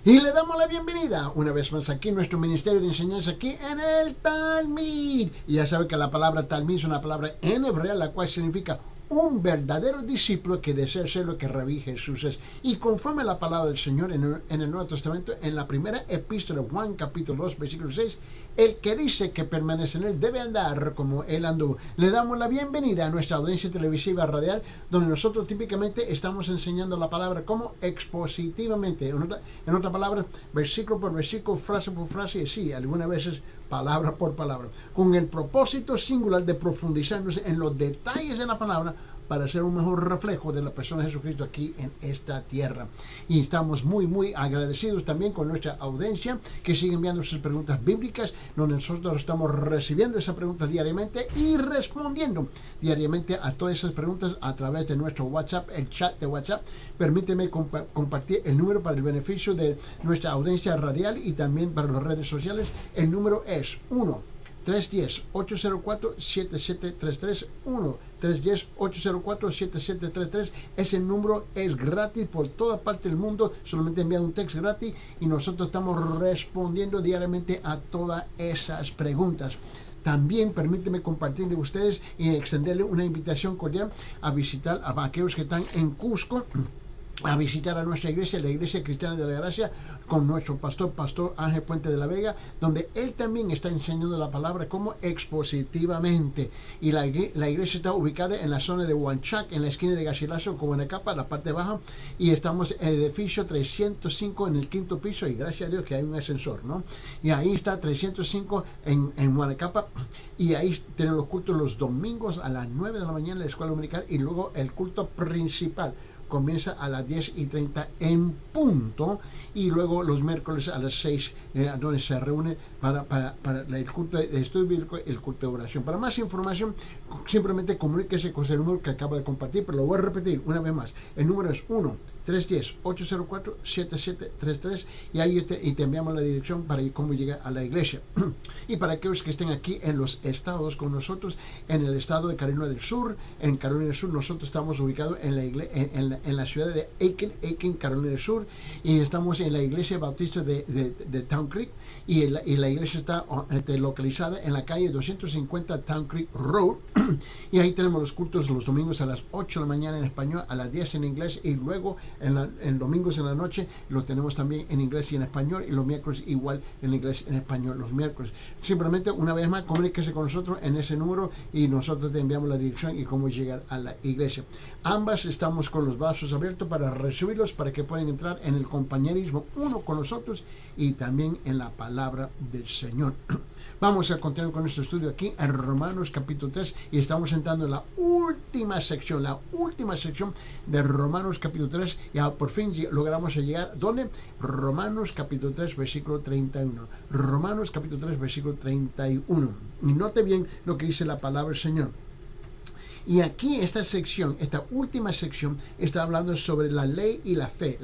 Y le damos la bienvenida una vez más aquí, nuestro ministerio de enseñanza aquí en el Talmid. Y ya sabe que la palabra Talmid es una palabra en hebreo, la cual significa un verdadero discípulo que desea ser lo que Rabí Jesús es. Y conforme la palabra del Señor en el Nuevo Testamento, en la primera epístola de Juan, capítulo 2, versículo 6, el que dice que permanece en él debe andar como él anduvo. Le damos la bienvenida a nuestra audiencia televisiva radial, donde nosotros típicamente estamos enseñando la palabra como expositivamente. En otra palabra, versículo por versículo, frase por frase, y sí, algunas veces palabra por palabra, con el propósito singular de profundizarnos en los detalles de la palabra para ser un mejor reflejo de la persona de Jesucristo aquí en esta tierra. Y estamos muy agradecidos también con nuestra audiencia que sigue enviando sus preguntas bíblicas, donde nosotros estamos recibiendo esas preguntas diariamente y respondiendo diariamente a todas esas preguntas a través de nuestro WhatsApp, el chat de WhatsApp. Permíteme compartir el número para el beneficio de nuestra audiencia radial y también para las redes sociales. El número es 1-310-804-7733, 1-310-804-7733. Ese número es gratis por toda parte del mundo, solamente enviando un texto gratis y nosotros estamos respondiendo diariamente a todas esas preguntas. También permíteme compartirle a ustedes y extenderle una invitación cordial a visitar a aquellos que están en Cusco, a visitar a nuestra iglesia, la Iglesia Cristiana de la Gracia, con nuestro pastor Ángel Puente de la Vega, donde él también está enseñando la palabra como expositivamente. Y la iglesia está ubicada en la zona de Huanchac, en la esquina de Garcilaso con Guanacapa, la parte baja, y estamos en el edificio 305 en el quinto piso, y gracias a Dios que hay un ascensor, ¿no? Y ahí está 305 en Guanacapa, y ahí tenemos los cultos los domingos a las 9 de la mañana en la escuela dominical, y luego el culto principal comienza a las 10:30 en punto, y luego los miércoles a las 6 donde se reúne para el culto de estudio bíblico, el culto de oración. Para más información simplemente comuníquese con el número que acabo de compartir, pero lo voy a repetir una vez más. El número es 1-310-804-7733, y ahí te enviamos la dirección para cómo llega a la iglesia. Y para aquellos que estén aquí en los estados con nosotros, en el estado de Carolina del Sur, en Carolina del Sur nosotros estamos ubicados en la ciudad de Aiken, Carolina del Sur, y estamos en la iglesia bautista de Town Creek, y la iglesia está localizada en la calle 250 Town Creek Road, y ahí tenemos los cultos los domingos a las 8 de la mañana en español, a las 10 en inglés, y luego en domingos en la noche lo tenemos también en inglés y en español, y los miércoles igual en inglés y en español los miércoles. Simplemente una vez más comuníquese con nosotros en ese número y nosotros te enviamos la dirección y cómo llegar a la iglesia. Ambas estamos con los brazos abiertos para recibirlos, para que puedan entrar en el compañerismo uno con nosotros y también en la palabra del Señor. Vamos a continuar con nuestro estudio aquí en Romanos capítulo 3, y estamos entrando en la última sección de Romanos capítulo 3. Ya por fin logramos llegar, ¿dónde? Romanos capítulo 3, versículo 31. Romanos capítulo 3, versículo 31. Y note bien lo que dice la palabra del Señor. Y aquí esta última sección, está hablando sobre la ley y la fe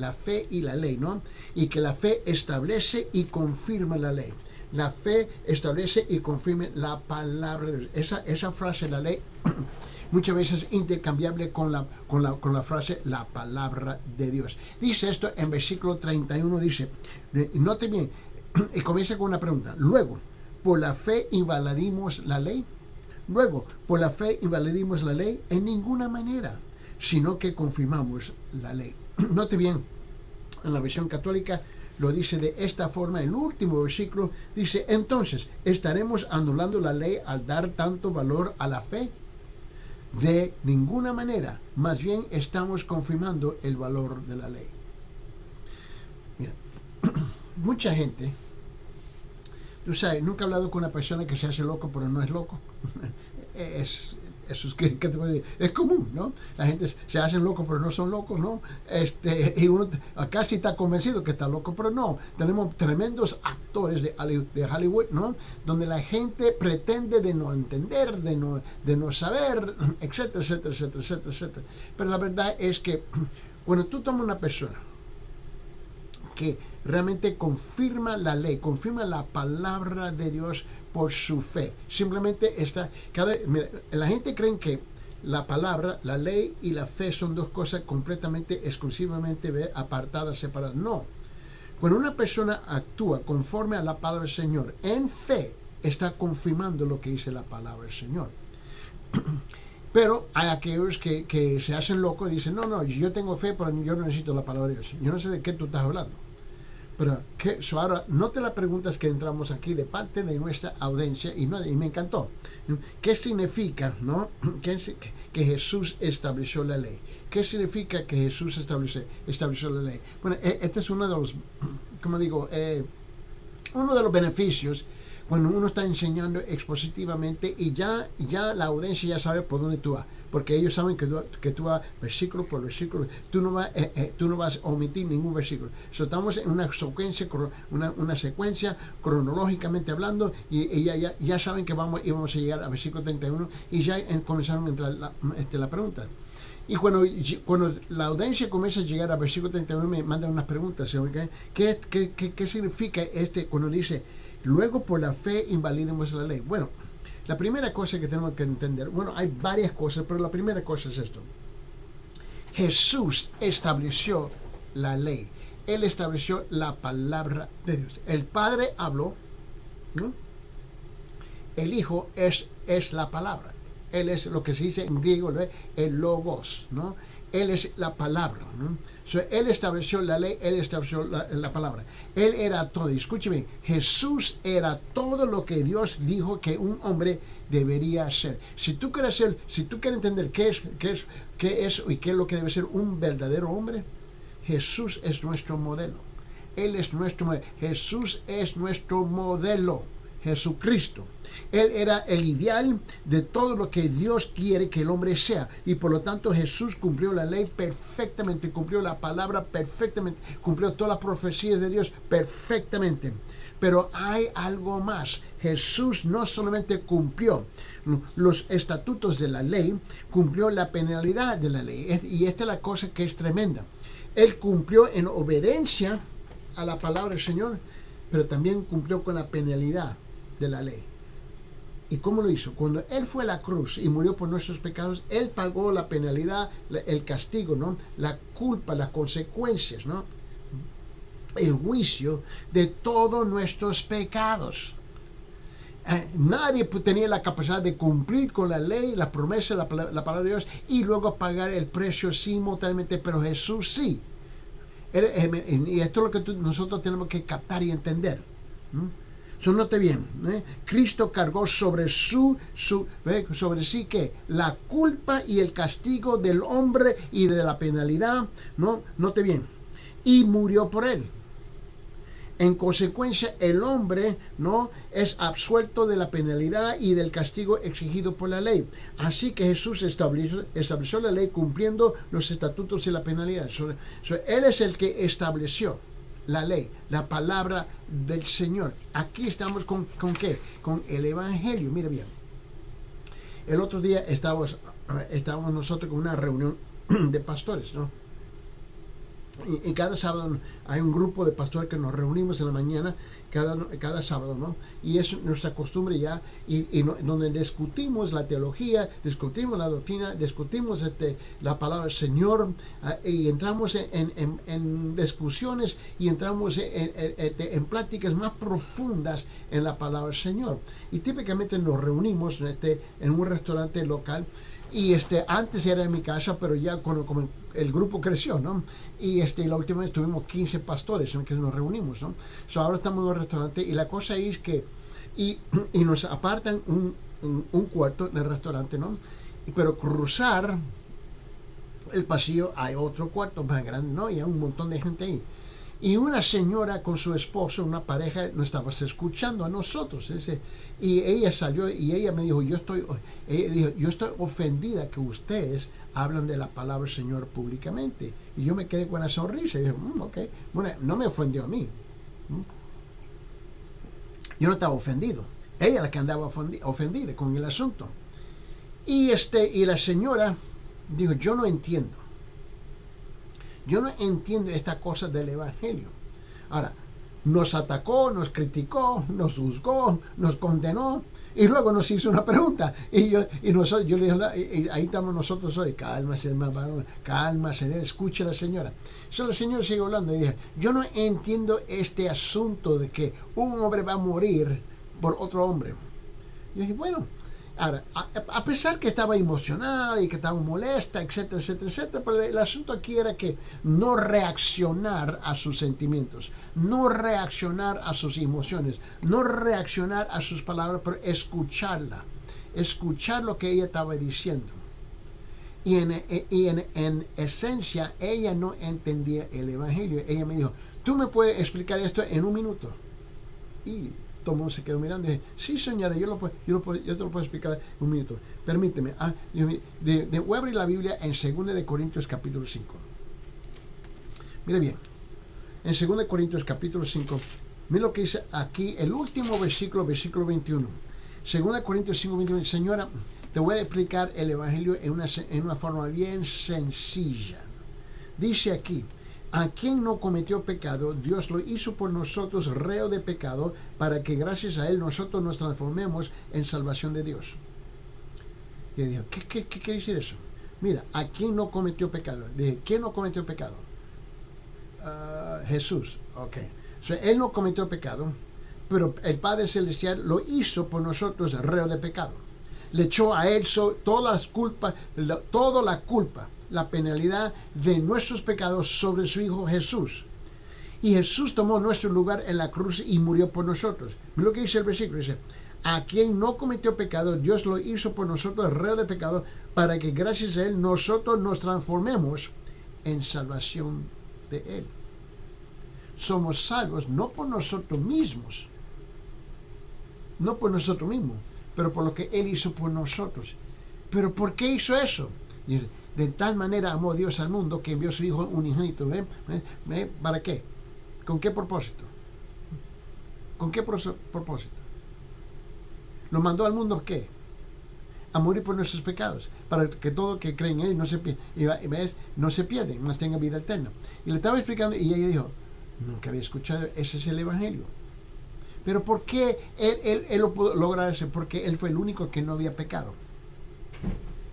y la ley, ¿no? Y que la fe establece y confirma la ley. La fe establece y confirma la palabra de Dios. Esa frase, la ley, muchas veces intercambiable con la frase la palabra de Dios. Dice esto en versículo 31, dice, note bien, y comienza con una pregunta. Luego, ¿por la fe invalidamos la ley? Luego, ¿por la fe invalidamos la ley? En ninguna manera, sino que confirmamos la ley. Note bien, en la versión católica lo dice de esta forma. El último versículo dice, entonces, ¿estaremos anulando la ley al dar tanto valor a la fe? De ninguna manera, más bien estamos confirmando el valor de la ley. Mira, mucha gente, tú sabes, nunca he hablado con una persona que se hace loco pero no es loco. Eso es que te puedo decir, es común, ¿no? La gente se hacen locos pero no son locos, ¿no? Y uno casi está convencido que está loco, pero no. Tenemos tremendos actores de Hollywood, ¿no? Donde la gente pretende de no entender, de no saber, etcétera. Pero la verdad es que cuando tú tomas una persona que realmente confirma la ley, confirma la palabra de Dios por su fe. Simplemente la gente cree que la palabra, la ley y la fe son dos cosas completamente, exclusivamente apartadas, separadas. No. Cuando una persona actúa conforme a la palabra del Señor, en fe, está confirmando lo que dice la palabra del Señor. Pero hay aquellos que se hacen locos y dicen, no, yo tengo fe, pero yo no necesito la palabra de Dios. Yo no sé de qué tú estás hablando. Pero ahora, no te la preguntas que entramos aquí de parte de nuestra audiencia, y me encantó. ¿Qué significa, no? Que Jesús estableció la ley? ¿Qué significa que Jesús estableció la ley? Bueno, este es uno de los, como digo, uno de los beneficios cuando uno está enseñando expositivamente y ya la audiencia ya sabe por dónde tú vas, porque ellos saben que tú vas versículo por versículo, tú no vas a omitir ningún versículo. Estamos en una secuencia cronológicamente hablando, y ya saben que íbamos a llegar a versículo 31 y ya comenzaron a entrar la pregunta. Y cuando la audiencia comienza a llegar a versículo 31 me mandan unas preguntas. ¿Qué significa cuando dice, luego por la fe invalidemos la ley? Bueno, la primera cosa que tenemos que entender, bueno, hay varias cosas, pero la primera cosa es esto. Jesús estableció la ley. Él estableció la palabra de Dios. El Padre habló, ¿no? El Hijo es la palabra. Él es lo que se dice en griego, el logos, ¿no? Él es la palabra, ¿no? Él estableció la ley, él estableció la palabra. Él era todo. Escúcheme, Jesús era todo lo que Dios dijo que un hombre debería hacer. Si tú quieres entender qué es y qué es lo que debe ser un verdadero hombre, Jesús es nuestro modelo. Él es nuestro modelo. Jesús es nuestro modelo. Jesucristo. Él era el ideal de todo lo que Dios quiere que el hombre sea. Y por lo tanto Jesús cumplió la ley perfectamente, cumplió la palabra perfectamente, cumplió todas las profecías de Dios perfectamente. Pero hay algo más. Jesús no solamente cumplió los estatutos de la ley, cumplió la penalidad de la ley. Y esta es la cosa que es tremenda. Él cumplió en obediencia a la palabra del Señor, pero también cumplió con la penalidad de la ley. ¿Y cómo lo hizo? Cuando Él fue a la cruz y murió por nuestros pecados, Él pagó la penalidad, el castigo, ¿no? La culpa, las consecuencias, ¿no? El juicio de todos nuestros pecados. Nadie tenía la capacidad de cumplir con la ley, la promesa, la palabra de Dios, y luego pagar el precio simultáneamente, pero Jesús sí. Y esto es lo que nosotros tenemos que captar y entender. Note bien, Cristo cargó sobre sí que la culpa y el castigo del hombre y de la penalidad, ¿no? Note bien, y murió por él. En consecuencia, el hombre, ¿no?, es absuelto de la penalidad y del castigo exigido por la ley. Así que Jesús estableció la ley cumpliendo los estatutos y la penalidad. Él es el que estableció la ley, la palabra del Señor. Aquí estamos ¿con qué? Con el Evangelio. Mira bien. El otro día estábamos nosotros con una reunión de pastores, ¿no? Y cada sábado hay un grupo de pastores que nos reunimos en la mañana, cada sábado, ¿no? Y es nuestra costumbre ya, donde discutimos la teología, discutimos la doctrina, discutimos la palabra del Señor, y entramos en discusiones y entramos en pláticas más profundas en la palabra del Señor. Y típicamente nos reunimos en un restaurante local. Y antes era en mi casa, pero ya como el grupo creció, ¿no? Y la última vez tuvimos 15 pastores en que nos reunimos, ¿no? Ahora estamos en un restaurante y la cosa es que y nos apartan un cuarto en el restaurante, ¿no? Pero cruzar el pasillo hay otro cuarto más grande, ¿no? Y hay un montón de gente ahí. Y una señora con su esposo, una pareja, nos estaba escuchando a nosotros. Y ella salió y ella me dijo, yo estoy ofendida que ustedes hablan de la palabra del Señor públicamente. Y yo me quedé con una sonrisa y dije, ok, bueno, no me ofendió a mí. Yo no estaba ofendido. Ella la que andaba ofendida con el asunto. Y la señora dijo, yo no entiendo esta cosa del Evangelio. Ahora, nos atacó, nos criticó, nos juzgó, nos condenó. Y luego nos hizo una pregunta. Yo le dije, y ahí estamos nosotros hoy. Cálmase, hermano, cálmase, escuche a la señora. La señora sigue hablando y dice, yo no entiendo este asunto de que un hombre va a morir por otro hombre. Y yo dije, bueno, ahora, a pesar que estaba emocionada y que estaba molesta, etcétera, etcétera, etcétera, pero el asunto aquí era que no reaccionar a sus sentimientos, no reaccionar a sus emociones, no reaccionar a sus palabras, pero escucharla, escuchar lo que ella estaba diciendo. Y en esencia, ella no entendía el evangelio. Ella me dijo, ¿tú me puedes explicar esto en un minuto? Y todo el mundo se quedó mirando y dije, sí, señora, yo te lo puedo explicar en un minuto. Permíteme. Voy a abrir la Biblia en 2 Corintios capítulo 5. Mire bien, en 2 Corintios capítulo 5, mira lo que dice aquí, el último versículo 21. 2 Corintios 5, 21, señora, te voy a explicar el evangelio en una forma bien sencilla. Dice aquí, a quien no cometió pecado, Dios lo hizo por nosotros reo de pecado, para que gracias a él nosotros nos transformemos en salvación de Dios. Y dijo, ¿qué quiere decir eso? Mira, a quien no cometió pecado. Dije, ¿quién no cometió pecado? Jesús. Ok. Él no cometió pecado, pero el Padre Celestial lo hizo por nosotros reo de pecado. Le echó a él toda la culpa, la penalidad de nuestros pecados sobre su Hijo Jesús. Y Jesús tomó nuestro lugar en la cruz y murió por nosotros. Mira lo que dice el versículo, dice, a quien no cometió pecado, Dios lo hizo por nosotros reo de pecado, para que gracias a él nosotros nos transformemos en salvación de él. Somos salvos no por nosotros mismos, pero por lo que él hizo por nosotros. ¿Pero por qué hizo eso? Dice, de tal manera amó Dios al mundo que envió a su Hijo unigénito. ¿Para qué? ¿Con qué propósito? ¿Con qué propósito? ¿Lo mandó al mundo qué? A morir por nuestros pecados, para que todo que cree en él no se pierde, mas tenga vida eterna. Y le estaba explicando y ella dijo, nunca había escuchado, ese es el evangelio. Pero ¿por qué él lo pudo lograr eso? Porque él fue el único que no había pecado.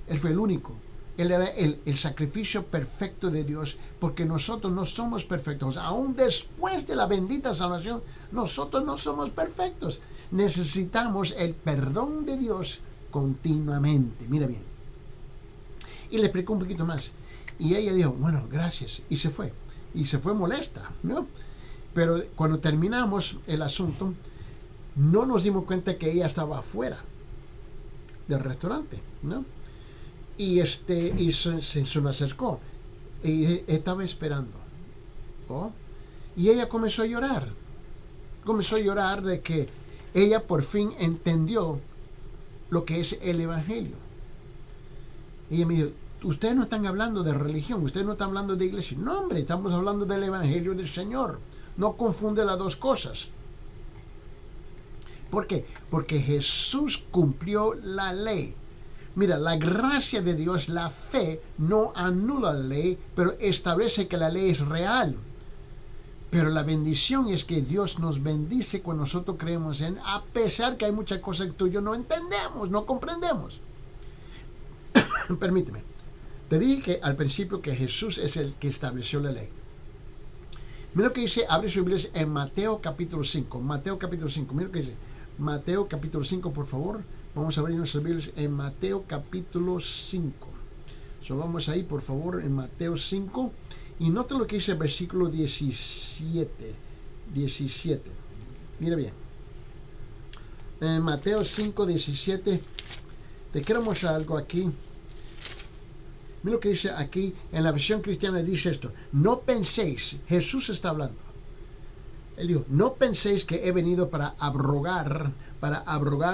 Él fue el único. Él era el sacrificio perfecto de Dios, porque nosotros no somos perfectos. Aún después de la bendita salvación, nosotros no somos perfectos. Necesitamos el perdón de Dios continuamente. Mira bien. Y le explicó un poquito más. Y ella dijo, bueno, gracias. Y se fue. Y se fue molesta, ¿no? Pero cuando terminamos el asunto, no nos dimos cuenta que ella estaba afuera del restaurante, ¿no? Y se nos acercó y estaba esperando, ¿no? Y ella comenzó a llorar de que ella por fin entendió lo que es el evangelio. Y ella me dijo, ustedes no están hablando de religión, ustedes no están hablando de iglesia. No, hombre, estamos hablando del evangelio del Señor. No confunde las dos cosas. ¿Por qué? Porque Jesús cumplió la ley. Mira, la gracia de Dios, la fe, no anula la ley, pero establece que la ley es real. Pero la bendición es que Dios nos bendice cuando nosotros creemos en, a pesar que hay muchas cosas que tú y yo no entendemos, no comprendemos. Permíteme. Te dije que al principio que Jesús es el que estableció la ley. Mira lo que dice, abre su Biblia en Mateo capítulo 5. Mateo capítulo 5, mira lo que dice. Mateo capítulo 5, por favor. Vamos a abrir nuestras Biblias en Mateo capítulo 5. Vamos ahí, por favor, en Mateo 5. Y nota lo que dice el versículo 17. Mira bien. En Mateo 5, 17. Te quiero mostrar algo aquí. Mira lo que dice aquí, en la versión cristiana dice esto, no penséis, Jesús está hablando, él dijo, no penséis que he venido para abrogar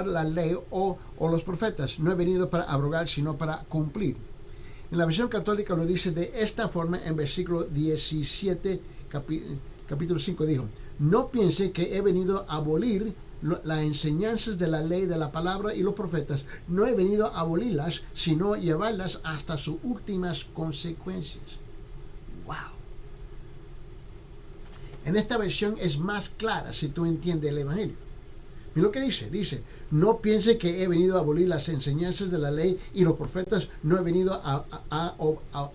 la ley o los profetas, no he venido para abrogar, sino para cumplir. En la versión católica lo dice de esta forma en versículo 17, capítulo 5, dijo, no piense que he venido a abolir las enseñanzas de la ley, de la palabra y los profetas. No he venido a abolirlas, sino llevarlas hasta sus últimas consecuencias. ¡Wow! En esta versión es más clara si tú entiendes el evangelio. Mira lo que dice, no piense que he venido a abolir las enseñanzas de la ley y los profetas, no he venido a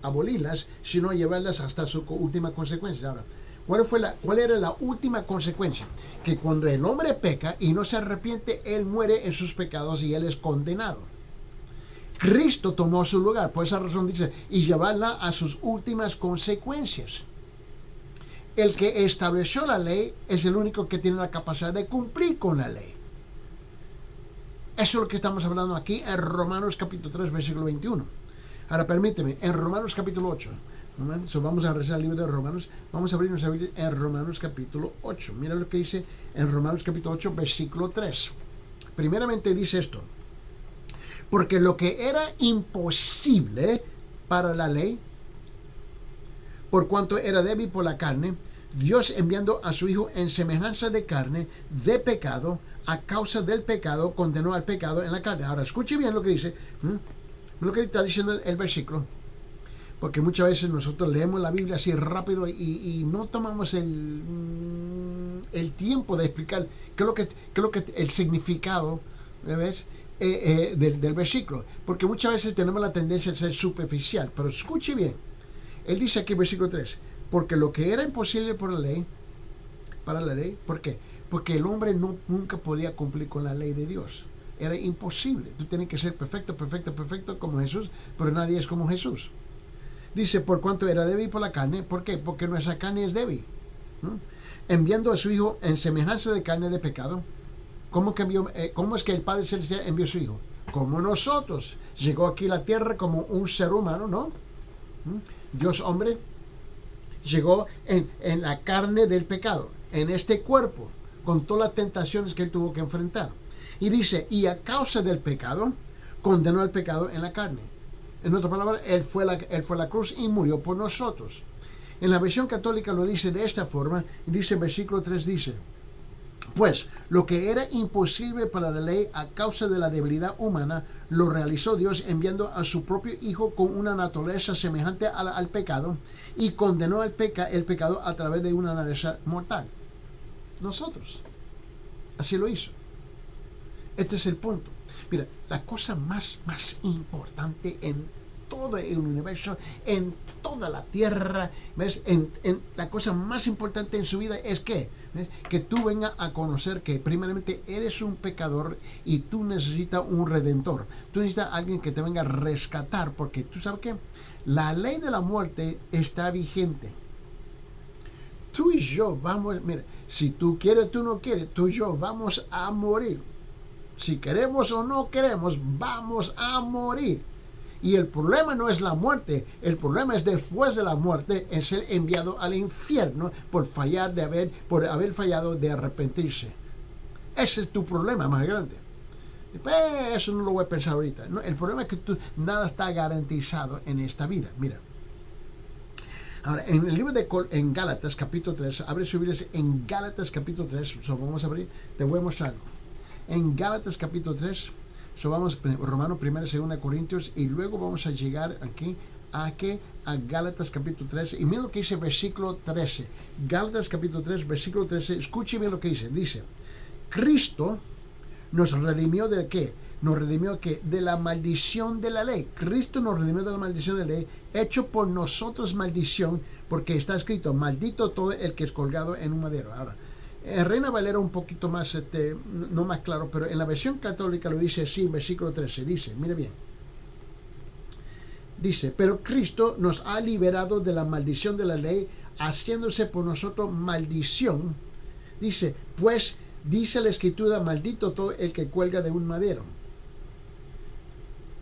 abolirlas, sino a llevarlas hasta su última consecuencia. Ahora, ¿cuál era la última consecuencia? Que cuando el hombre peca y no se arrepiente, él muere en sus pecados y él es condenado. Cristo tomó su lugar, por esa razón dice, y llevarla a sus últimas consecuencias. El que estableció la ley es el único que tiene la capacidad de cumplir con la ley. Eso es lo que estamos hablando aquí en Romanos capítulo 3, versículo 21. Ahora permíteme, en Romanos capítulo 8, vamos a rezar el libro de Romanos, vamos a abrirnos a Biblia en Romanos capítulo 8. Mira lo que dice en Romanos capítulo 8, versículo 3. Primeramente dice esto: porque lo que era imposible para la ley, por cuanto era débil por la carne, Dios enviando a su Hijo en semejanza de carne, de pecado, a causa del pecado, condenó al pecado en la carne. Ahora, escuche bien lo que dice, lo que está diciendo el versículo, porque muchas veces nosotros leemos la Biblia así rápido y no tomamos el tiempo de explicar qué es lo que el significado, ¿ves? Del versículo, porque muchas veces tenemos la tendencia a ser superficial, pero escuche bien. Él dice aquí, versículo 3, porque lo que era imposible para la ley, ¿por qué? Porque el hombre nunca podía cumplir con la ley de Dios. Era imposible. Tú tienes que ser perfecto como Jesús, pero nadie es como Jesús. Dice, por cuanto era débil por la carne, ¿por qué? Porque nuestra carne es débil. Enviando a su Hijo en semejanza de carne de pecado. ¿Cómo es que el Padre Celestial envió a su Hijo? Como nosotros. Llegó aquí a la tierra como un ser humano, ¿no? Dios hombre llegó en la carne del pecado, en este cuerpo, con todas las tentaciones que él tuvo que enfrentar. Y dice, y a causa del pecado, condenó el pecado en la carne. En otras palabras, él fue a la cruz y murió por nosotros. En la versión católica lo dice de esta forma, y dice, versículo 3 dice, pues lo que era imposible para la ley a causa de la debilidad humana, lo realizó Dios enviando a su propio Hijo con una naturaleza semejante al pecado y condenó el pecado a través de una naturaleza mortal. Nosotros. Así lo hizo. Este es el punto. Mira, la cosa más importante en todo el universo, en toda la tierra, ¿ves? La cosa más importante en su vida es que tú vengas a conocer que primeramente eres un pecador y tú necesitas un redentor. Tú necesitas alguien que te venga a rescatar, porque tú sabes que la ley de la muerte está vigente. Tú y yo vamos, mira, si tú quieres, tú no quieres, tú y yo vamos a morir. Si queremos o no queremos, vamos a morir. Y el problema no es la muerte, el problema es después de la muerte, en ser enviado al infierno por haber fallado de arrepentirse. Ese es tu problema más grande. Pues eso no lo voy a pensar ahorita. No, el problema es que nada está garantizado en esta vida. Mira. Ahora, en el libro en Gálatas capítulo 3, abre su Biblia en Gálatas capítulo 3, vamos a abrir, te voy a mostrar algo. En Gálatas capítulo 3, vamos Romanos 1, 2 Corintios, y luego vamos a llegar aquí a Gálatas capítulo 13, y mira lo que dice versículo 13. Gálatas capítulo 3, versículo 13, escuche bien lo que dice, Cristo nos redimió ¿de qué? Nos redimió ¿qué? De la maldición de la ley. Cristo nos redimió de la maldición de la ley, hecho por nosotros maldición, porque está escrito, maldito todo el que es colgado en un madero. Ahora, Reina Valera un poquito más, no más claro, pero en la versión católica lo dice así, versículo 13, dice, mire bien. Dice, pero Cristo nos ha liberado de la maldición de la ley, haciéndose por nosotros maldición. Dice, pues, dice la Escritura, maldito todo el que cuelga de un madero.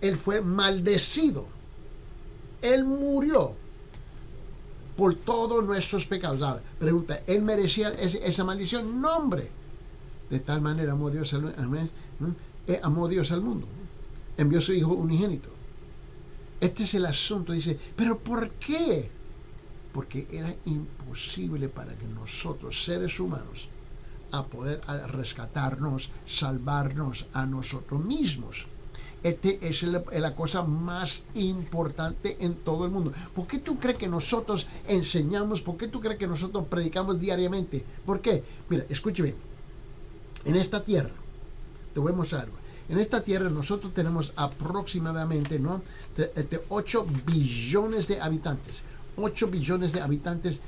Él fue maldecido. Él murió por todos nuestros pecados. Ahora, pregunta, ¿él merecía esa maldición? No, hombre. De tal manera amó Dios al mundo. Envió a su Hijo unigénito. Este es el asunto. Dice, ¿pero por qué? Porque era imposible para que nosotros, seres humanos, a poder rescatarnos, salvarnos a nosotros mismos. Este es la cosa más importante en todo el mundo. ¿Por qué tú crees que nosotros enseñamos? ¿Por qué tú crees que nosotros predicamos diariamente? ¿Por qué? Mira, escuche bien. En esta tierra, te voy a mostrar algo. En esta tierra nosotros tenemos aproximadamente, ¿no?, 8 billones de habitantes. 8 billones de habitantes.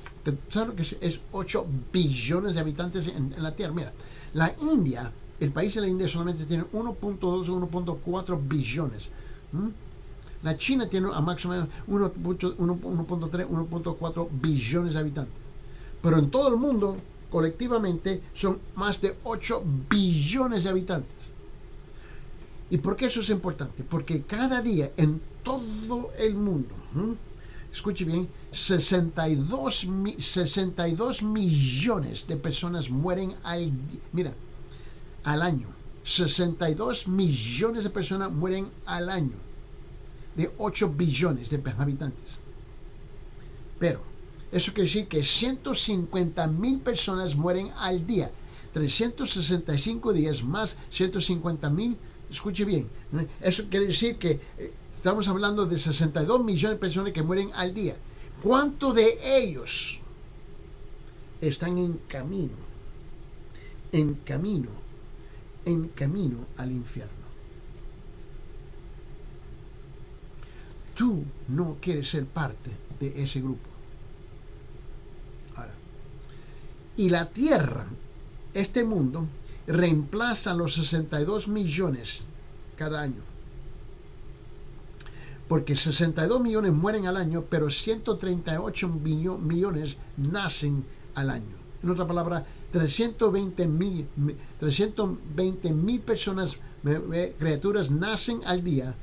¿Sabes lo que es 8 billones de habitantes en la tierra? Mira, la India, el país de la India solamente tiene 1.2 o 1.4 billones. La China tiene a máximo 1.3, 1.4 billones de habitantes. Pero en todo el mundo, colectivamente, son más de 8 billones de habitantes. ¿Y por qué eso es importante? Porque cada día en todo el mundo, escuche bien, 62 millones de personas mueren al año. 62 millones de personas mueren al año, de 8 billones de habitantes. Pero eso quiere decir que 150,000 personas mueren al día. 365 días más 150,000. Escuche bien, eso quiere decir que estamos hablando de 62 millones de personas que mueren al día. ¿Cuántos de ellos están en camino al infierno? Tú no quieres ser parte de ese grupo. Ahora, y la tierra, este mundo, reemplaza los 62 millones cada año. Porque 62 millones mueren al año, pero 138 millones nacen al año. En otra palabra, 320,000 personas, criaturas, nacen al día,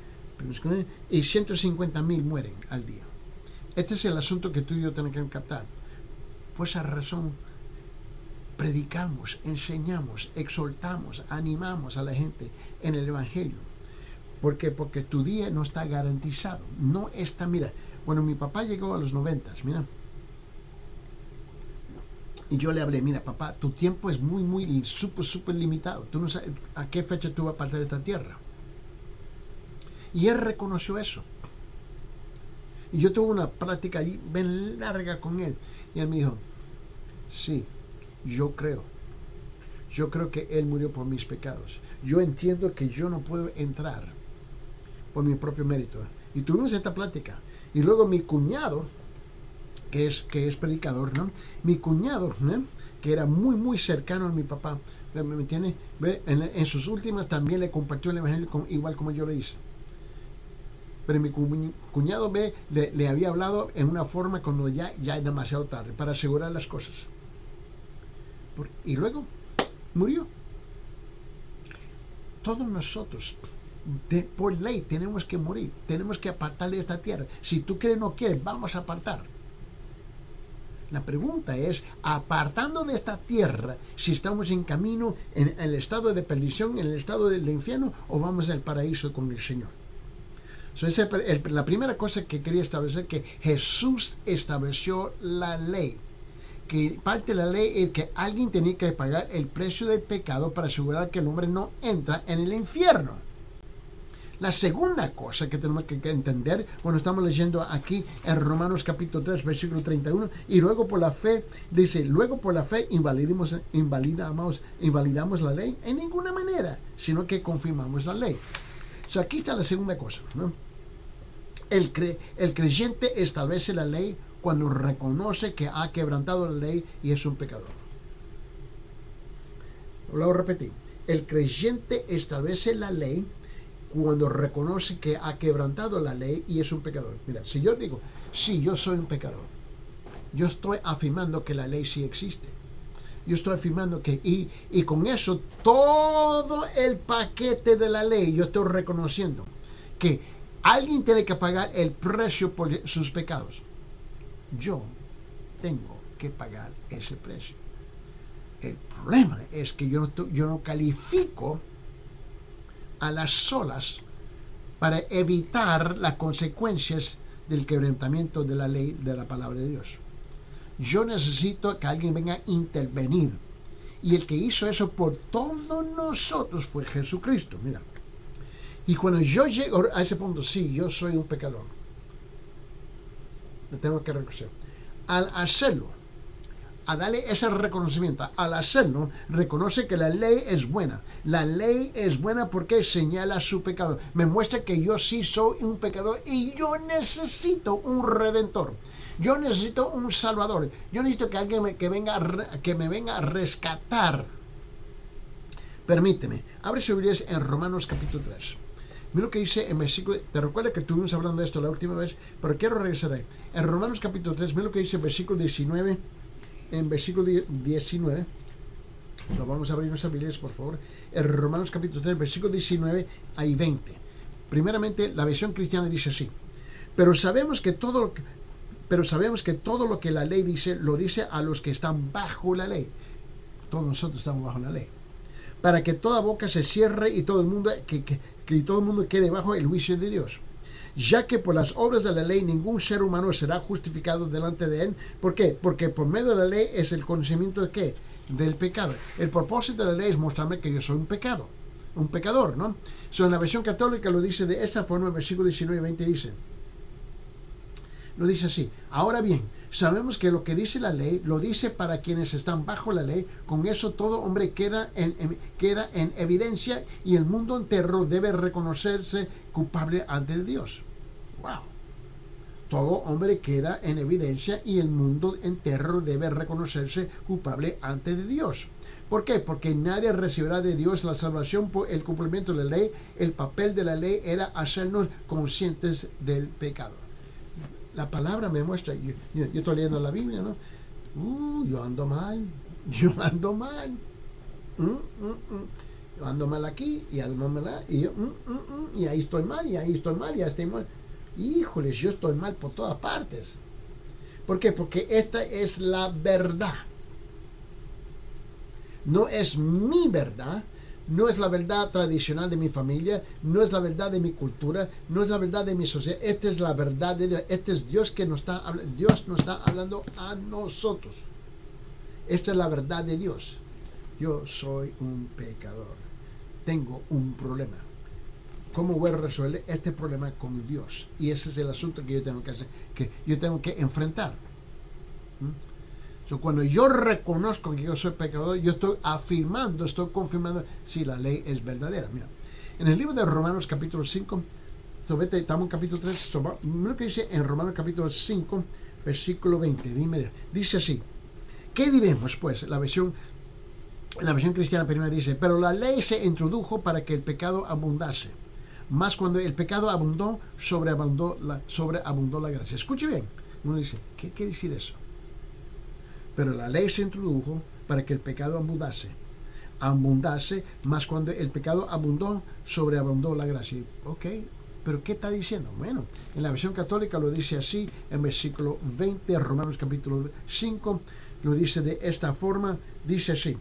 y 150,000 mueren al día. Este es el asunto que tú y yo tenemos que captar. Por esa razón, predicamos, enseñamos, exhortamos, animamos a la gente en el Evangelio. ¿Por qué? Porque tu día no está garantizado. No está, mira, bueno, mi papá llegó a los 90, mira. Y yo le hablé, mira, papá, tu tiempo es muy, súper limitado. Tú no sabes a qué fecha tú vas a partir de esta tierra. Y él reconoció eso. Y yo tuve una práctica allí bien larga con él. Y él me dijo, sí, yo creo que Él murió por mis pecados. Yo entiendo que yo no puedo entrar por mi propio mérito. Y tuvimos esta plática. Y luego mi cuñado, que es predicador, ¿no? Mi cuñado, ¿no?, que era muy cercano a mi papá, ¿me entiende? En sus últimas también le compartió el Evangelio igual como yo lo hice. Pero mi cuñado le había hablado en una forma cuando ya es demasiado tarde, para asegurar las cosas. Y luego murió. Todos nosotros, por ley, tenemos que morir. Tenemos que apartar de esta tierra. Si tú quieres o no quieres, vamos a apartar. La pregunta es, apartando de esta tierra, si estamos en camino en el estado de perdición, en el estado del infierno, o vamos al paraíso con el Señor. La primera cosa que quería establecer, que Jesús estableció la ley. Que parte de la ley es que alguien tenía que pagar el precio del pecado para asegurar que el hombre no entra en el infierno. La segunda cosa que tenemos que entender, bueno, estamos leyendo aquí en Romanos capítulo 3, versículo 31, y luego por la fe, dice, luego por la fe invalidamos la ley en ninguna manera, sino que confirmamos la ley. Aquí está la segunda cosa, ¿no? El creyente establece la ley cuando reconoce que ha quebrantado la ley y es un pecador. Lo repetí. El creyente establece la ley cuando reconoce que ha quebrantado la ley y es un pecador. Mira, si yo digo, sí, yo soy un pecador, yo estoy afirmando que la ley sí existe. Yo estoy afirmando que, y con eso, todo el paquete de la ley, yo estoy reconociendo que alguien tiene que pagar el precio por sus pecados. Yo tengo que pagar ese precio. El problema es que yo no califico a las solas para evitar las consecuencias del quebrantamiento de la ley de la palabra de Dios. Yo necesito que alguien venga a intervenir. Y el que hizo eso por todos nosotros fue Jesucristo. Mira. Y cuando yo llego a ese punto, sí, yo soy un pecador. Lo tengo que reconocer. Al hacerlo, a darle ese reconocimiento. Al hacerlo, reconoce que la ley es buena. La ley es buena porque señala su pecado. Me muestra que yo sí soy un pecador y yo necesito un redentor. Yo necesito un salvador. Yo necesito que alguien que me venga a rescatar. Permíteme. Abre su Biblia en Romanos capítulo 3. Mira lo que dice en versículo. Te recuerda que estuvimos hablando de esto la última vez, pero quiero regresar ahí. En Romanos capítulo 3, mira lo que dice en versículo 19. En versículo 19. Vamos a abrir nuestras Biblias, por favor. En Romanos capítulo 3, versículo 19 y 20. Primeramente, la versión cristiana dice así. Pero sabemos que todo lo que la ley dice, lo dice a los que están bajo la ley. Todos nosotros estamos bajo la ley. Para que toda boca se cierre y todo el mundo que todo el mundo quede bajo el juicio de Dios. Ya que por las obras de la ley ningún ser humano será justificado delante de él. ¿Por qué? Porque por medio de la ley es el conocimiento de ¿qué? Del pecado. El propósito de la ley es mostrarme que yo soy un pecador, ¿no? En la versión católica lo dice de esta forma, en versículo 19 y 20 dice. Lo dice así. Ahora bien, sabemos que lo que dice la ley, lo dice para quienes están bajo la ley. Con eso todo hombre queda en evidencia y el mundo entero debe reconocerse culpable ante Dios. Wow. Todo hombre queda en evidencia y el mundo entero debe reconocerse culpable ante Dios. ¿Por qué? Porque nadie recibirá de Dios la salvación por el cumplimiento de la ley. El papel de la ley era hacernos conscientes del pecado. La palabra me muestra, yo estoy leyendo la Biblia, ¿no? Yo ando mal. Yo ando mal aquí, y ando mal allá, y ahí estoy mal, y ahí estoy mal, y ahí estoy mal. Híjoles, yo estoy mal por todas partes. ¿Por qué? Porque esta es la verdad. No es mi verdad. No es la verdad tradicional de mi familia, no es la verdad de mi cultura, no es la verdad de mi sociedad. Esta es la verdad de Dios. Este es Dios que nos está hablando. Dios nos está hablando a nosotros. Esta es la verdad de Dios. Yo soy un pecador. Tengo un problema. ¿Cómo voy a resolver este problema con Dios? Y ese es el asunto que yo tengo que hacer, que yo tengo que enfrentar. Cuando yo reconozco que yo soy pecador, yo estoy afirmando, estoy confirmando si la ley es verdadera. Mira, en el libro de Romanos capítulo 5, estamos en capítulo 3, mira lo que dice en Romanos capítulo 5, versículo 20. Dice así, ¿qué diremos pues? La versión cristiana primera dice, pero la ley se introdujo para que el pecado abundase. Mas cuando el pecado abundó, sobreabundó la gracia. Escuche bien. Uno dice, ¿qué quiere decir eso? Pero la ley se introdujo para que el pecado abundase, mas cuando el pecado abundó, sobreabundó la gracia. Ok, pero ¿qué está diciendo? Bueno, en la versión católica lo dice así, en versículo 20, Romanos capítulo 5, lo dice de esta forma, dice así.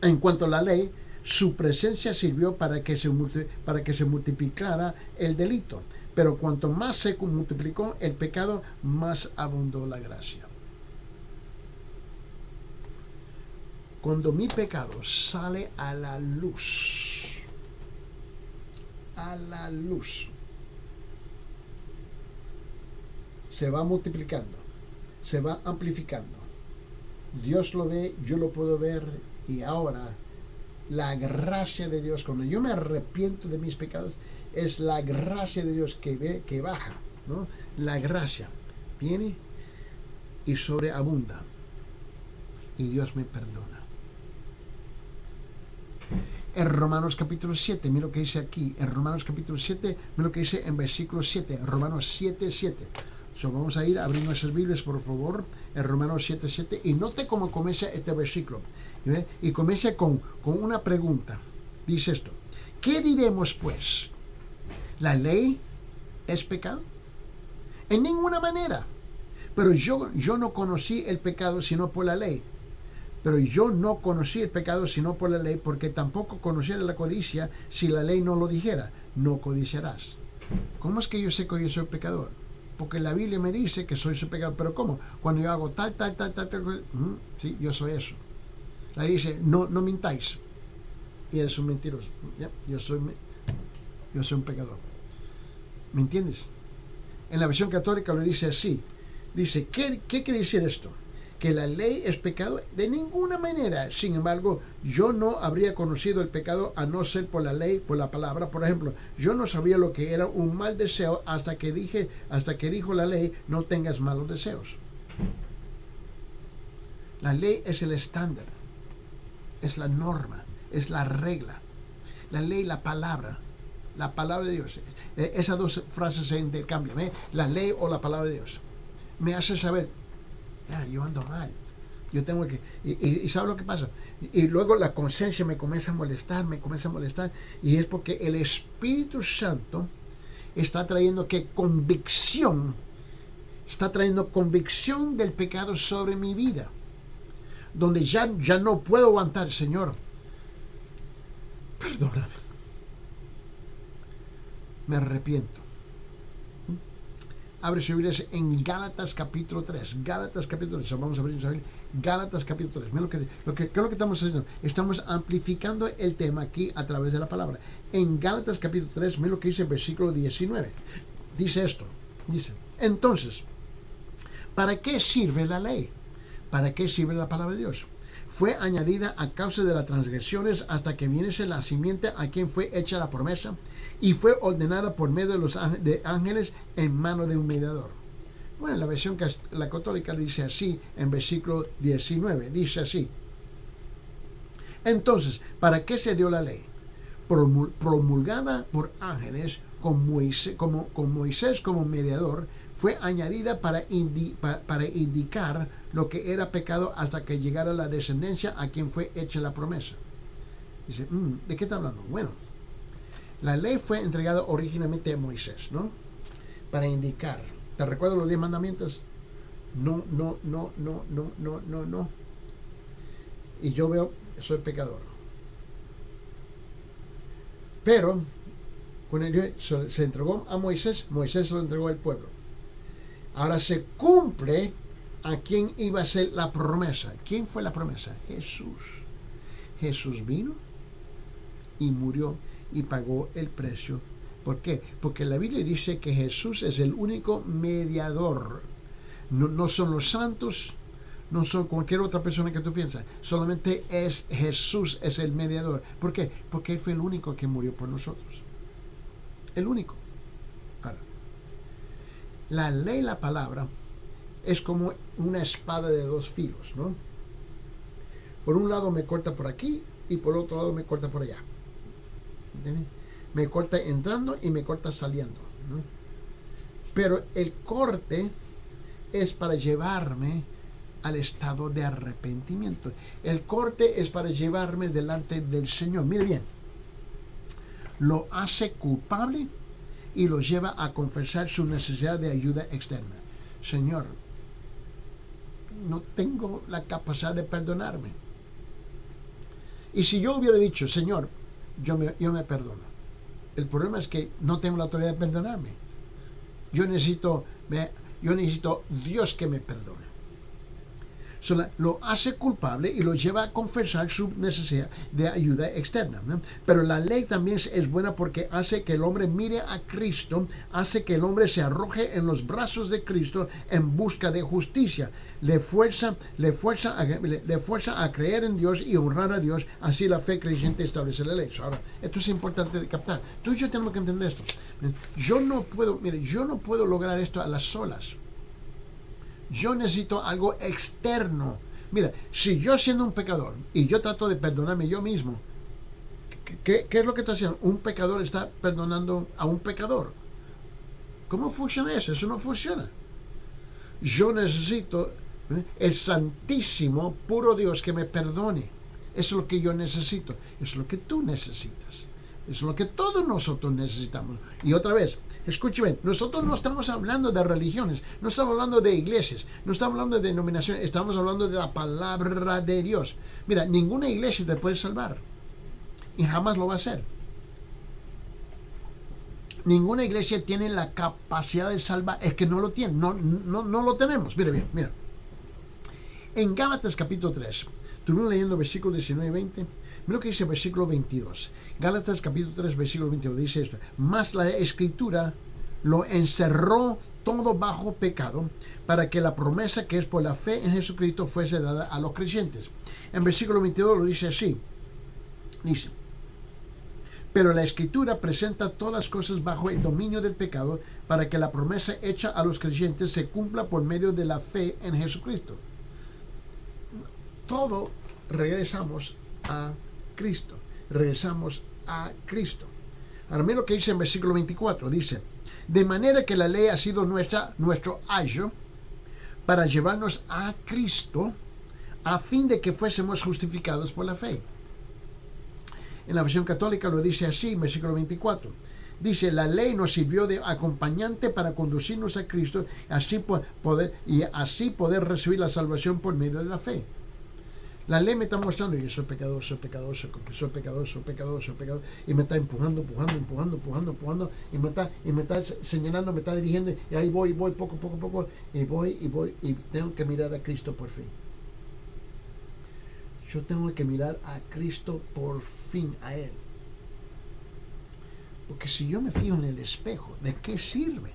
En cuanto a la ley, su presencia sirvió para que se multiplicara el delito. Pero cuanto más se multiplicó el pecado, más abundó la gracia. Cuando mi pecado sale a la luz, se va multiplicando, se va amplificando. Dios lo ve, yo lo puedo ver, y ahora la gracia de Dios, cuando yo me arrepiento de mis pecados, es la gracia de Dios que baja, ¿no? La gracia viene y sobreabunda, y Dios me perdona. En Romanos capítulo 7, mira lo que dice aquí, en Romanos capítulo 7, mira lo que dice en versículo 7, Romanos 7, 7. Vamos a ir a abrir nuestras Biblias, por favor, en Romanos 7, 7, y note cómo comienza este versículo. Y comienza con una pregunta. Dice esto, ¿qué diremos pues? ¿La ley es pecado? En ninguna manera. Pero yo no conocí el pecado sino por la ley. Pero yo no conocí el pecado sino por la ley, porque tampoco conociera la codicia si la ley no lo dijera, no codiciarás. ¿Cómo es que yo sé que yo soy pecador? Porque la Biblia me dice que soy su pecador. ¿Pero cómo? Cuando yo hago tal, sí, yo soy eso. La Biblia dice, no mintáis. Y eres un mentiroso. ¿Ya? Yo soy un pecador. ¿Me entiendes? En la versión católica lo dice así. Dice, ¿qué quiere decir esto? que la ley es pecado? De ninguna manera. Sin embargo, yo no habría conocido el pecado a no ser por la ley, por la palabra. Por ejemplo, yo no sabía lo que era un mal deseo hasta que dijo la ley, no tengas malos deseos. La ley es el estándar, es la norma, es la regla. La ley, la palabra de Dios. Esas dos frases se intercambian, la ley o la palabra de Dios. Me hace saber, yo ando mal, yo tengo que, y ¿sabe lo que pasa? Y luego la conciencia me comienza a molestar, y es porque el Espíritu Santo está trayendo convicción del pecado sobre mi vida, donde ya no puedo aguantar. Señor, perdóname, me arrepiento. Abre su Biblia en Gálatas capítulo 3. Gálatas capítulo 3. Vamos a abrir Gálatas capítulo 3. Mira ¿qué es lo que estamos haciendo? Estamos amplificando el tema aquí a través de la palabra. En Gálatas capítulo 3, mira lo que dice el versículo 19. Dice esto. Dice, entonces, ¿para qué sirve la ley? ¿Para qué sirve la palabra de Dios? Fue añadida a causa de las transgresiones hasta que viniese la simiente a quien fue hecha la promesa, y fue ordenada por medio de los ángeles en mano de un mediador. Bueno, la versión la católica dice así en versículo 19, dice así. Entonces, ¿para qué se dio la ley? Promulgada por ángeles con Moisés como mediador, fue añadida para indicar lo que era pecado hasta que llegara la descendencia a quien fue hecha la promesa. Dice, ¿de qué está hablando? Bueno, la ley fue entregada originalmente a Moisés, ¿no? Para indicar. ¿Te recuerdas los 10 mandamientos? No. Y yo soy pecador. Pero, cuando se entregó a Moisés, Moisés lo entregó al pueblo. Ahora se cumple a quién iba a ser la promesa. ¿Quién fue la promesa? Jesús. Jesús vino y murió y pagó el precio. ¿Por qué? Porque la Biblia dice que Jesús es el único mediador. No son los santos, no son cualquier otra persona que tú piensas. Solamente es Jesús, es el mediador. ¿Por qué? Porque Él fue el único que murió por nosotros. El único. Ahora, la ley, la palabra, es como una espada de dos filos, ¿no? Por un lado me corta por aquí y por otro lado me corta por allá. ¿Entiendes? Me corta entrando y me corta saliendo, ¿no? Pero el corte es para llevarme al estado de arrepentimiento. El corte es para llevarme delante del Señor. Mire bien, lo hace culpable y lo lleva a confesar su necesidad de ayuda externa. Señor, no tengo la capacidad de perdonarme. Y si yo hubiera dicho, Señor, yo me perdono, el problema es que no tengo la autoridad de perdonarme. Yo necesito Dios que me perdone. Lo hace culpable y lo lleva a confesar su necesidad de ayuda externa, ¿no? Pero la ley también es buena porque hace que el hombre mire a Cristo, hace que el hombre se arroje en los brazos de Cristo en busca de justicia. Le fuerza a creer en Dios y honrar a Dios. Así la fe creyente establece la ley. Ahora, esto es importante de captar. Tú y yo tenemos que entender esto. Yo no puedo lograr esto a las solas. Yo necesito algo externo. Mira, si yo siendo un pecador y yo trato de perdonarme yo mismo, ¿qué es lo que está haciendo? Un pecador está perdonando a un pecador. ¿Cómo funciona eso? Eso no funciona. Yo necesito el santísimo, puro Dios que me perdone. Eso es lo que yo necesito. Eso es lo que tú necesitas. Eso es lo que todos nosotros necesitamos. Y otra vez, escúcheme, nosotros no estamos hablando de religiones, no estamos hablando de iglesias, no estamos hablando de denominaciones, estamos hablando de la palabra de Dios. Mira, ninguna iglesia te puede salvar y jamás lo va a hacer. Ninguna iglesia tiene la capacidad de salvar, es que no lo tiene, no lo tenemos. Mira bien, mira. En Gálatas capítulo 3, estuvimos leyendo versículos 19 y 20, mira lo que dice el versículo 22. Gálatas capítulo 3, versículo 22, dice esto: mas la escritura lo encerró todo bajo pecado, para que la promesa que es por la fe en Jesucristo fuese dada a los creyentes. En versículo 22 lo dice así. Dice: pero la Escritura presenta todas las cosas bajo el dominio del pecado, para que la promesa hecha a los creyentes se cumpla por medio de la fe en Jesucristo. Todo regresamos a Cristo. Regresamos a Cristo. Ahora mira lo que dice en versículo 24. Dice: de manera que la ley ha sido nuestro ayo para llevarnos a Cristo, a fin de que fuésemos justificados por la fe. En la versión católica lo dice así, en versículo 24. Dice: la ley nos sirvió de acompañante para conducirnos a Cristo, así poder recibir la salvación por medio de la fe. La ley me está mostrando: yo soy pecador, soy pecador, soy pecador, soy pecador, soy pecador, y me está empujando, y me está señalando, me está dirigiendo, y ahí voy poco, y voy, y tengo que mirar a Cristo por fin. Yo tengo que mirar a Cristo por fin, a Él. Porque si yo me fijo en el espejo, ¿de qué sirve?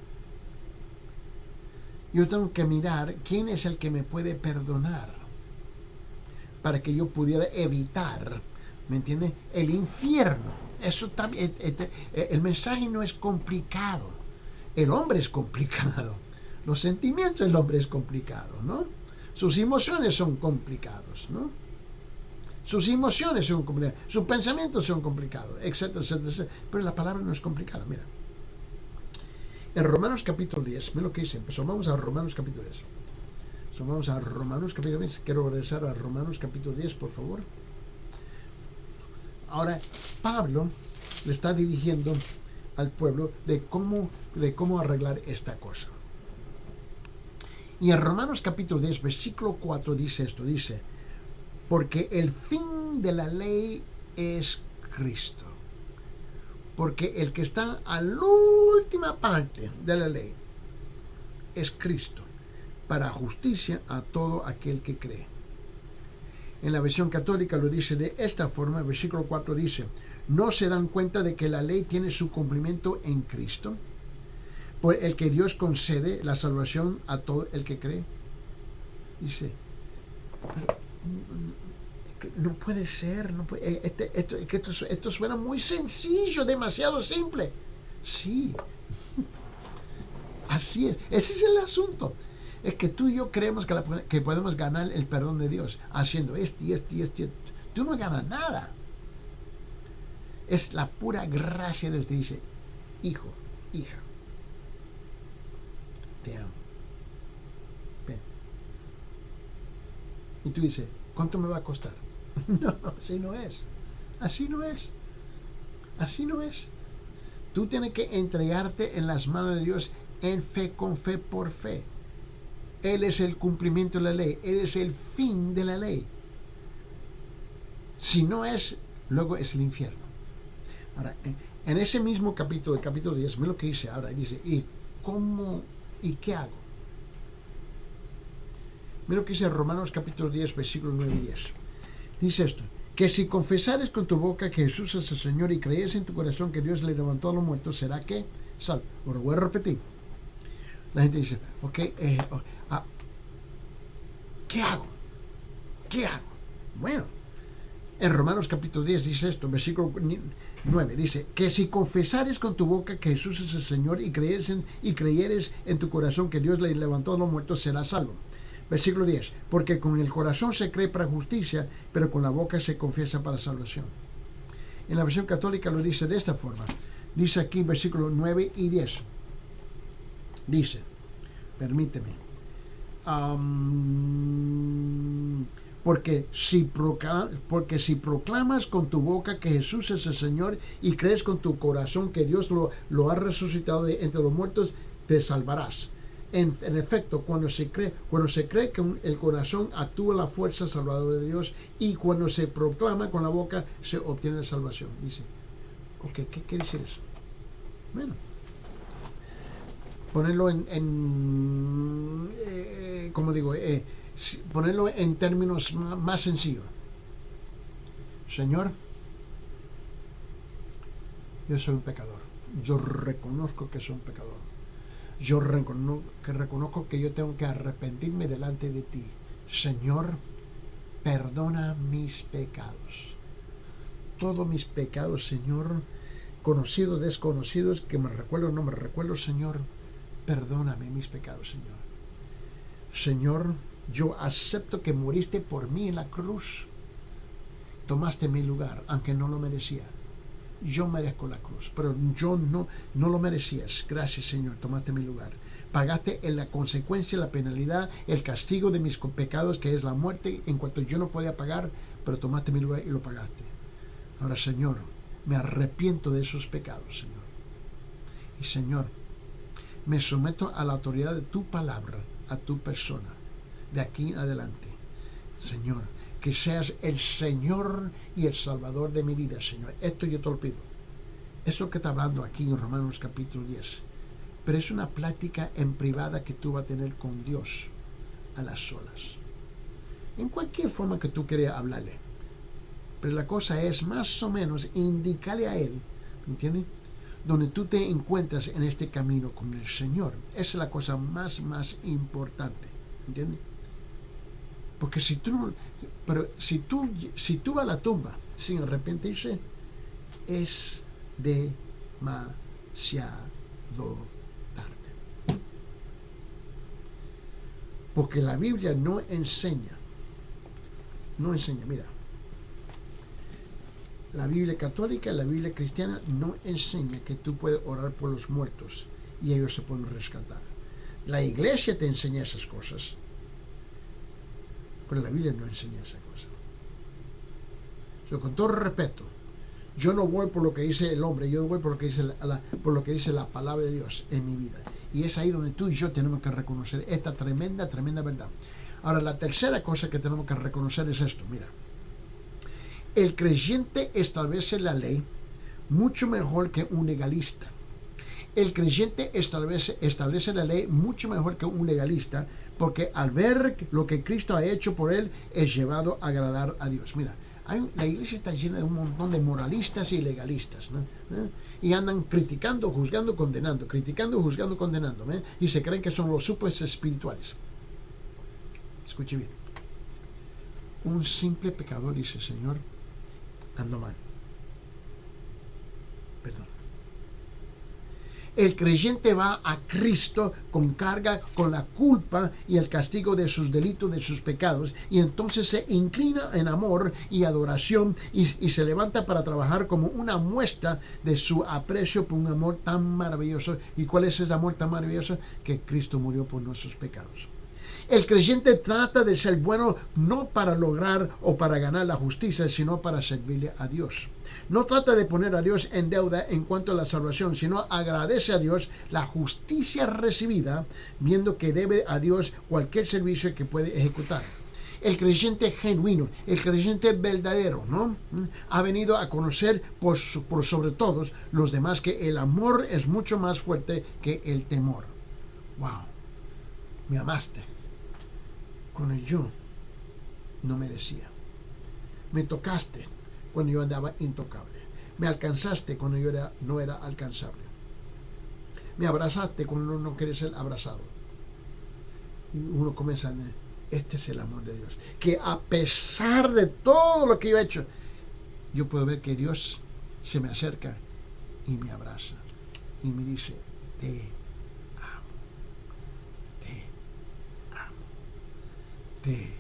Yo tengo que mirar quién es el que me puede perdonar, para que yo pudiera evitar, ¿me entiende?, el infierno. Eso también, el mensaje no es complicado. El hombre es complicado. Los sentimientos del hombre es complicado, ¿no? Sus emociones son complicados, ¿no? Sus emociones son complicadas, sus pensamientos son complicados, etcétera, etcétera, etcétera. Pero la palabra no es complicada. Mira, en Romanos capítulo 10, mira lo que dice. Pues vamos a Romanos capítulo 10. Vamos a Romanos capítulo 10. Quiero regresar a Romanos capítulo 10, por favor. Ahora, Pablo le está dirigiendo al pueblo de cómo arreglar esta cosa. Y en Romanos capítulo 10, versículo 4 dice esto, dice: porque el fin de la ley es Cristo. Porque el que está a la última parte de la ley es Cristo, para justicia a todo aquel que cree. En la versión católica lo dice de esta forma. El versículo 4 dice: ¿no se dan cuenta de que la ley tiene su cumplimiento en Cristo, por el que Dios concede la salvación a todo el que cree? Dice: no puede ser, no puede, esto suena muy sencillo, demasiado simple. Sí, así es. Ese es el asunto. Es que tú y yo creemos que podemos ganar el perdón de Dios haciendo esto y esto y esto. Tú no ganas nada. Es la pura gracia de Dios. Te dice: hijo, hija, te amo. Ven. Y tú dices: ¿cuánto me va a costar? No, así no es. Así no es. Así no es. Tú tienes que entregarte en las manos de Dios en fe, con fe, por fe. Él es el cumplimiento de la ley. Él es el fin de la ley. Si no es, luego es el infierno. Ahora, en ese mismo capítulo, el capítulo 10, mira lo que dice ahora. Dice: ¿y cómo? ¿Y qué hago? Mira lo que dice Romanos capítulo 10, versículos 9 y 10. Dice esto: que si confesares con tu boca que Jesús es el Señor y crees en tu corazón que Dios le levantó a los muertos, será que salvo. Ahora voy a repetir. La gente dice: ok, ¿qué hago? ¿Qué hago? Bueno, en Romanos capítulo 10 dice esto, versículo 9, dice: que si confesares con tu boca que Jesús es el Señor y creyeres en tu corazón que Dios le levantó a los muertos, serás salvo. Versículo 10: porque con el corazón se cree para justicia, pero con la boca se confiesa para salvación. En la versión católica lo dice de esta forma. Dice aquí versículos 9 y 10. Dice, permíteme, porque si proclamas con tu boca que Jesús es el Señor y crees con tu corazón que Dios lo ha resucitado de entre los muertos, te salvarás. En efecto, cuando se cree que el corazón actúa la fuerza salvadora de Dios, y cuando se proclama con la boca se obtiene la salvación. Dice, ok, ¿qué dice eso? Bueno, ponerlo ponerlo en términos más sencillos. Señor, yo soy un pecador. Yo reconozco que soy un pecador. yo reconozco que yo tengo que arrepentirme delante de ti. Señor, perdona mis pecados. Todos mis pecados, Señor, conocidos, desconocidos, que me recuerdo o no me recuerdo, Señor, perdóname mis pecados, Señor. Señor, yo acepto que moriste por mí en la cruz. Tomaste mi lugar, aunque no lo merecía. Yo merezco la cruz, pero yo no lo merecías. Gracias, Señor, tomaste mi lugar. Pagaste en la consecuencia, la penalidad, el castigo de mis pecados, que es la muerte, en cuanto yo no podía pagar, pero tomaste mi lugar y lo pagaste. Ahora, Señor, me arrepiento de esos pecados, Señor. Y, Señor, me someto a la autoridad de tu palabra, a tu persona, de aquí en adelante. Señor, que seas el Señor y el Salvador de mi vida, Señor. Esto yo te lo pido. Eso que está hablando aquí en Romanos capítulo 10. Pero es una plática en privada que tú vas a tener con Dios a las solas. En cualquier forma que tú quieras hablarle. Pero la cosa es más o menos indicarle a Él, ¿entiendes? Donde tú te encuentras en este camino con el Señor. Esa es la cosa más importante, ¿entiendes? Porque si tú vas a la tumba sin arrepentirse, es demasiado tarde. Porque la Biblia no enseña, mira, la Biblia católica, la Biblia cristiana no enseña que tú puedes orar por los muertos y ellos se pueden rescatar. La iglesia te enseña esas cosas, pero la Biblia no enseña esa cosa. Con todo respeto, yo no voy por lo que dice el hombre, yo voy por lo que dice la palabra de Dios en mi vida. Y es ahí donde tú y yo tenemos que reconocer esta tremenda verdad. Ahora, la tercera cosa que tenemos que reconocer es esto, mira. El creyente establece la ley mucho mejor que un legalista. El creyente establece la ley mucho mejor que un legalista, porque al ver lo que Cristo ha hecho por él, es llevado a agradar a Dios. Mira, la iglesia está llena de un montón de moralistas y legalistas, ¿no? Y andan criticando, juzgando, condenando, ¿eh? Y se creen que son los super espirituales. Escuche bien. Un simple pecador dice, Señor, ando mal. Perdón. El creyente va a Cristo con carga, con la culpa y el castigo de sus delitos, de sus pecados, y entonces se inclina en amor y adoración y se levanta para trabajar como una muestra de su aprecio por un amor tan maravilloso. ¿Y cuál es ese amor tan maravilloso? Que Cristo murió por nuestros pecados. El creyente trata de ser bueno no para lograr o para ganar la justicia, sino para servirle a Dios. No trata de poner a Dios en deuda en cuanto a la salvación, sino agradece a Dios la justicia recibida, viendo que debe a Dios cualquier servicio que puede ejecutar. El creyente genuino, el creyente verdadero, ¿no? Ha venido a conocer por sobre todos los demás que el amor es mucho más fuerte que el temor. ¡Wow! Me amaste cuando yo no merecía. Me tocaste cuando yo andaba intocable. Me alcanzaste cuando yo no era alcanzable. Me abrazaste cuando uno no quiere ser abrazado. Y uno comienza a decir, este es el amor de Dios. Que a pesar de todo lo que yo he hecho, yo puedo ver que Dios se me acerca y me abraza. Y me dice, te amo. Te amo. Te amo.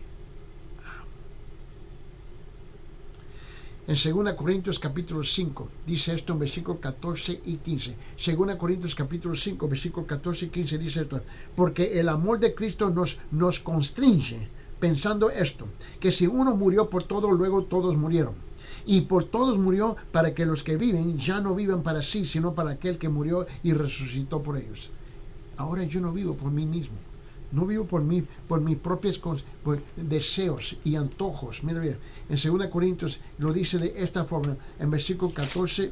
En 2 Corintios capítulo 5 dice esto en versículos 14 y 15. 2 Corintios capítulo 5 versículos 14 y 15 dice esto. Porque el amor de Cristo nos constringe pensando esto, que si uno murió por todos, luego todos murieron. Y por todos murió para que los que viven ya no vivan para sí, sino para aquel que murió y resucitó por ellos. Ahora yo no vivo por mí mismo. No vivo por mis propios deseos y antojos. Mira bien, en 2 Corintios lo dice de esta forma, en versículos 14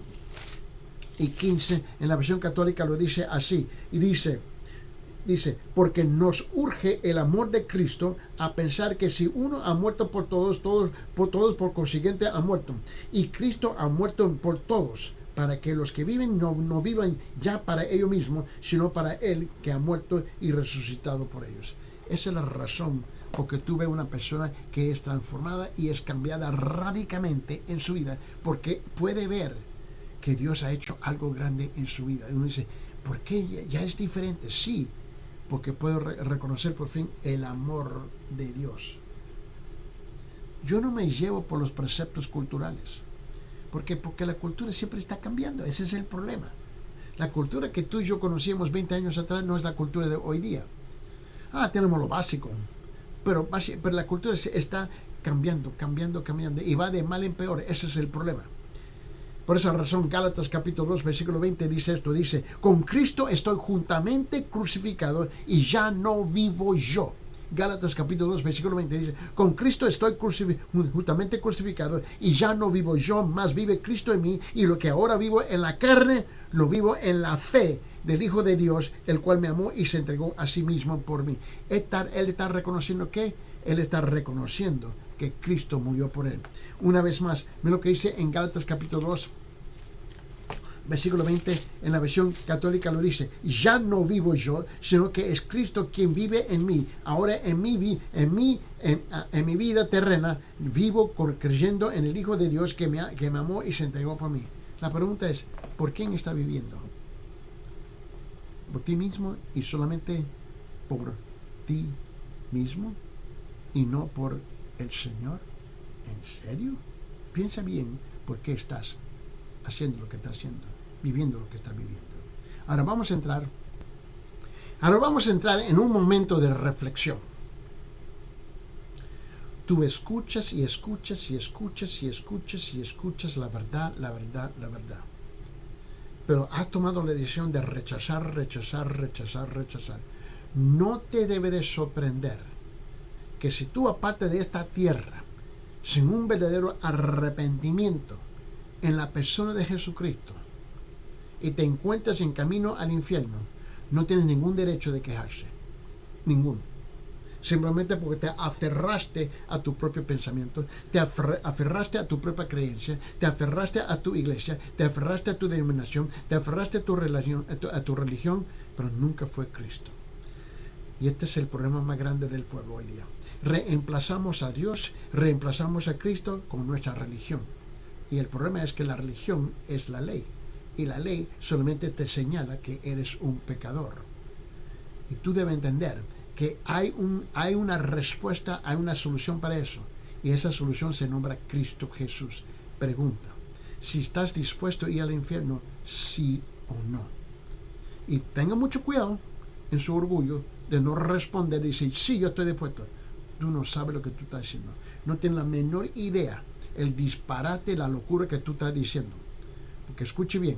y 15, en la versión católica lo dice así, y dice, porque nos urge el amor de Cristo a pensar que si uno ha muerto por todos por consiguiente ha muerto, y Cristo ha muerto por todos, para que los que viven no vivan ya para ellos mismos, sino para Él que ha muerto y resucitado por ellos. Esa es la razón porque tú ves una persona que es transformada y es cambiada radicalmente en su vida, porque puede ver que Dios ha hecho algo grande en su vida. Y uno dice, ¿por qué ya es diferente? Sí, porque puedo reconocer por fin el amor de Dios. Yo no me llevo por los preceptos culturales. ¿Por qué? Porque la cultura siempre está cambiando. Ese es el problema. La cultura que tú y yo conocíamos 20 años atrás no es la cultura de hoy día. Tenemos lo básico. Pero la cultura está cambiando y va de mal en peor. Ese es el problema. Por esa razón, Gálatas capítulo 2, versículo 20 dice esto, dice, con Cristo estoy juntamente crucificado y ya no vivo yo. Gálatas capítulo 2, versículo 20 dice, con Cristo estoy juntamente crucificado y ya no vivo yo, más vive Cristo en mí, y lo que ahora vivo en la carne, lo vivo en la fe del Hijo de Dios, el cual me amó y se entregó a sí mismo por mí. Él está reconociendo que Él está reconociendo que Cristo murió por él. Una vez más, mira lo que dice en Gálatas capítulo 2, versículo 20, en la versión católica lo dice, ya no vivo yo, sino que es Cristo quien vive en mí. Ahora en mi vida terrena, vivo creyendo en el Hijo de Dios que me amó y se entregó por mí. La pregunta es, ¿por quién está viviendo? ¿Por ti mismo y solamente por ti mismo y no por el Señor? ¿En serio? Piensa bien por qué estás haciendo lo que estás haciendo, viviendo lo que estás viviendo. Ahora vamos a entrar en un momento de reflexión. Tú escuchas y escuchas y escuchas y escuchas y escuchas la verdad. Pero has tomado la decisión de rechazar. No te debe de sorprender que si tú, aparte de esta tierra, sin un verdadero arrepentimiento en la persona de Jesucristo, y te encuentras en camino al infierno, no tienes ningún derecho de quejarse. Ninguno. Simplemente porque te aferraste a tu propio pensamiento, te aferraste a tu propia creencia, te aferraste a tu iglesia, te aferraste a tu denominación, te aferraste a tu religión, pero nunca fue Cristo. Y este es el problema más grande del pueblo hoy día. Reemplazamos a Dios, reemplazamos a Cristo con nuestra religión. Y el problema es que la religión es la ley. Y la ley solamente te señala que eres un pecador. Y tú debes entender que hay una respuesta, hay una solución para eso. Y esa solución se nombra Cristo Jesús. Pregunta, si estás dispuesto a ir al infierno, sí o no. Y tenga mucho cuidado en su orgullo de no responder y decir, sí, yo estoy dispuesto. Tú no sabes lo que tú estás haciendo. No tienes la menor idea el disparate, la locura que tú estás diciendo. Porque escuche bien,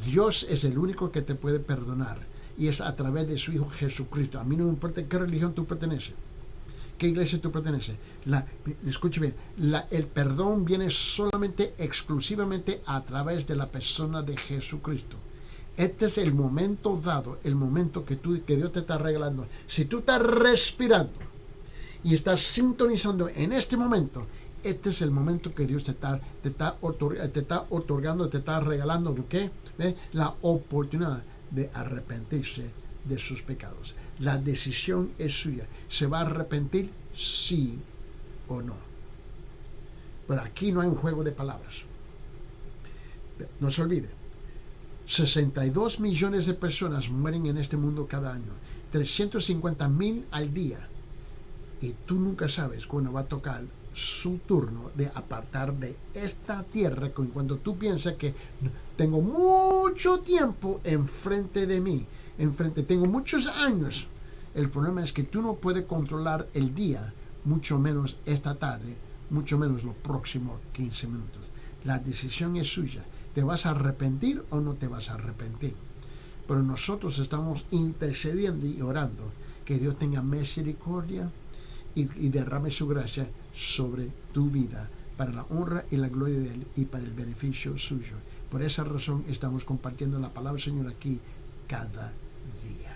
Dios es el único que te puede perdonar, y es a través de su Hijo Jesucristo. A mí no me importa qué religión tú perteneces, qué iglesia tú perteneces. Escuche bien, el perdón viene solamente, exclusivamente a través de la persona de Jesucristo. Este es el momento dado, el momento que Dios te está regalando. Si tú estás respirando y estás sintonizando en este momento, este es el momento que Dios te está otorgando, te está regalando, ¿qué? La oportunidad de arrepentirse de sus pecados. La decisión es suya. ¿Se va a arrepentir? Sí o no. Pero aquí no hay un juego de palabras. No se olvide, 62 millones de personas mueren en este mundo cada año, 350,000 al día. Y tú nunca sabes cuándo va a tocar su turno de apartar de esta tierra, cuando tú piensas que tengo mucho tiempo enfrente de mí, tengo muchos años. El problema es que tú no puedes controlar el día, mucho menos esta tarde, mucho menos los próximos 15 minutos. La decisión es suya. ¿Te vas a arrepentir o no te vas a arrepentir? Pero nosotros estamos intercediendo y orando que Dios tenga misericordia y derrame su gracia sobre tu vida, para la honra y la gloria de Él y para el beneficio suyo. Por esa razón estamos compartiendo la palabra del Señor aquí cada día.